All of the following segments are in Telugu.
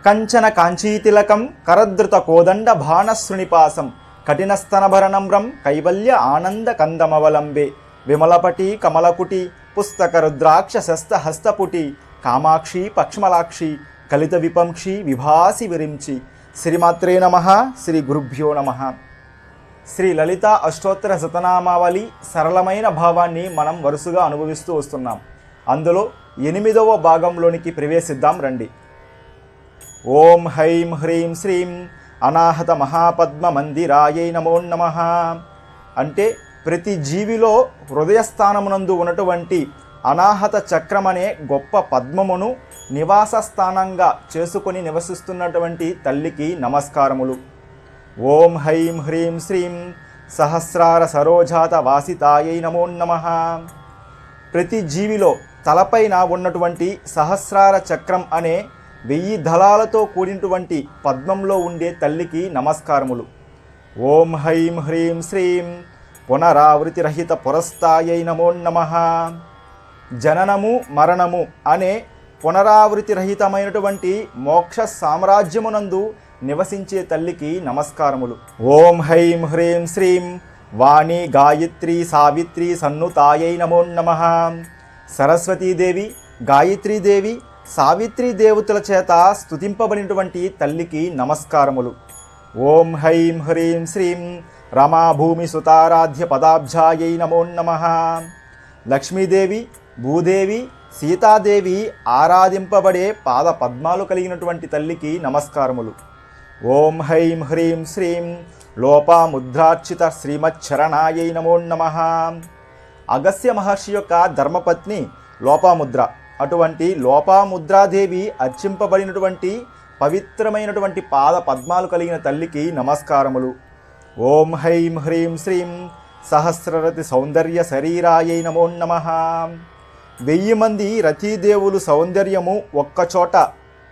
కంచన కాంచీతిలకం కరద్రుత కోదండ బాణశ్రునిపాసం కఠినస్తనభరణమ్రం కైవల్య ఆనంద కందమవలంబే విమలపటి కమలకుటి పుస్తక రుద్రాక్ష శస్త హస్తపుటి కామాక్షి పక్ష్మలాక్షి కలిత విపంక్షి విభాసి విరించి. శ్రీమాత్రే నమః. శ్రీ గురుభ్యో నమః. శ్రీ లలిత అష్టోత్తర శతనామావళి సరళమైన భావాన్ని మనం వరుసగా అనుభవిస్తూ వస్తున్నాం. అందులో 8వ భాగంలోనికి ప్రవేశిద్దాం రండి. ఓం హైం హ్రీం శ్రీం అనాహత మహాపద్మ మందిరాయై నమో నమః. అంటే ప్రతి జీవిలో హృదయస్థానమునందు ఉన్నటువంటి అనాహత చక్రం అనే గొప్ప పద్మమును నివాస స్థానంగా చేసుకొని నివసిస్తున్నటువంటి తల్లికి నమస్కారములు. ఓం హైం హ్రీం శ్రీం సహస్రార సరోజాత వాసితాయై నమో నమః. ప్రతి జీవిలో తలపైన ఉన్నటువంటి సహస్రార చక్రం అనే 1000 దళాలతో కూడినటువంటి పద్మంలో ఉండే తల్లికి నమస్కారములు. ఓం హైం హ్రీం శ్రీం పునరావృతిరహిత పురస్తాయై నమో నమః. జననము మరణము అనే పునరావృతిరహితమైనటువంటి మోక్ష సామ్రాజ్యమునందు నివసించే తల్లికి నమస్కారములు. ఓం హైం హ్రీం శ్రీం వాణి గాయత్రి సావిత్రి సన్నుతాయై నమో నమః. సరస్వతీదేవి, గాయత్రీదేవి, సావిత్రి దేవతల చేత స్తుతింపబడినటువంటి తల్లికి నమస్కారములు. ఓం హైం హ్రీం శ్రీం రమాభూమి సుతారాధ్య పదాబ్జాయై నమో నమః. లక్ష్మీదేవి, భూదేవి, సీతాదేవి ఆరాధింపబడే పాద పద్మాలు కలిగినటువంటి తల్లికి నమస్కారములు. ఓం హైం హ్రీం శ్రీం లోపాముద్రార్చిత శ్రీమచ్చరణాయై నమో నమః. అగస్త్య మహర్షి యొక్క ధర్మపత్ని లోపాముద్ర. అటువంటి లోపాముద్రాదేవి అర్చింపబడినటువంటి పవిత్రమైనటువంటి పాద పద్మాలు కలిగిన తల్లికి నమస్కారములు. ఓం హైం హ్రీం శ్రీం సహస్రరతి సౌందర్య శరీరాయై నమో నమః. 1000 మంది రతీదేవులు సౌందర్యము ఒక్కచోట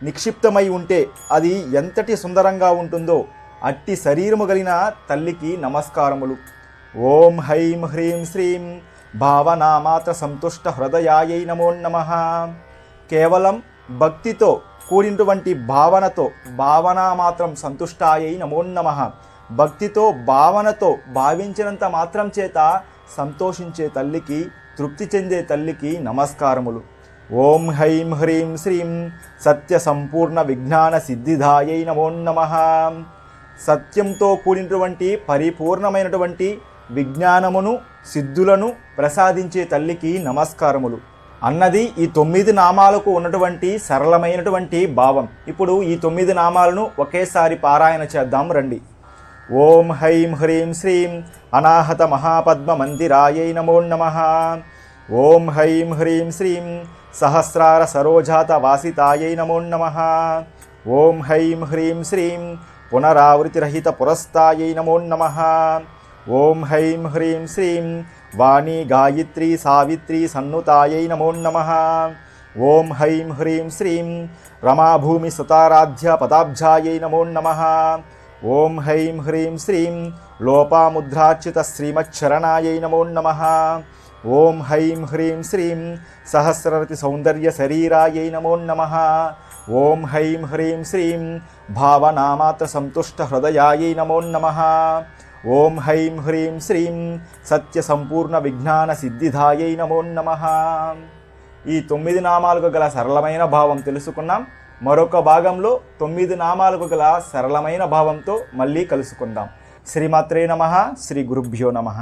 నిక్షిప్తమై ఉంటే అది ఎంతటి సుందరంగా ఉంటుందో అట్టి శరీరము కలిగిన తల్లికి నమస్కారములు. ఓం హైం హ్రీం శ్రీం భావనామాత్ర సంతుష్ట హృదయాయై నమో నమః. కేవలం భక్తితో కూడినటువంటి భావనతో భావనామాత్రం సంతుష్టాయై నమో నమః. భక్తితో భావనతో భావించినంత మాత్రం చేత సంతోషించే తల్లికి, తృప్తి చెందే తల్లికి నమస్కారములు. ఓం హైం హ్రీం శ్రీం సత్య సంపూర్ణ విజ్ఞాన సిద్ధిదాయై నమో నమః. సత్యంతో కూడినటువంటి పరిపూర్ణమైనటువంటి విజ్ఞానమును, సిద్ధులను ప్రసాదించే తల్లికి నమస్కారములు అన్నది ఈ 9 నామాలకు ఉన్నటువంటి సరళమైనటువంటి భావం. ఇప్పుడు ఈ 9 నామాలను ఒకేసారి పారాయణ చేద్దాం రండి. ఓం హైం హ్రీం శ్రీం అనాహత మహాపద్మ మందిరాయై నమో నమః. ఓం హైం హ్రీం శ్రీం సహస్రార సరోజాత వాసితాయై నమో నమః. ఓం హైం హ్రీం శ్రీం పునరావృతిరహిత పురస్తాయై నమో నమః. ఓం హైం హ్రీం శ్రీం వాణి గాయత్రి సావిత్రి సన్నుతాయై నమో నమః. ఓం హైం హ్రీం శ్రీం రమాభూమి సుతారాధ్య పదాబ్జాయై నమో నమః. ఓం హైం హ్రీం శ్రీం లోపాముద్రార్చిత శ్రీమచ్చరణాయై నమో నమః. ఓం హైం హ్రీం శ్రీం సహస్రరతి సౌందర్య శరీరాయై నమో నమః. ఓం హైం హ్రీం శ్రీం భావనామాత్ర సంతుష్ట హృదయాయై నమో నమః. ఓం హైం హ్రీం శ్రీం సత్య సంపూర్ణ విజ్ఞాన సిద్ధిదాయై నమో నమః. ఈ 9 నామాలకు గల సరళమైన భావం తెలుసుకున్నాం. మరొక భాగంలో 9 నామాలకు గల సరళమైన భావంతో మళ్ళీ కలుసుకుందాం. శ్రీమాత్రే నమః. శ్రీ గురుభ్యో నమః.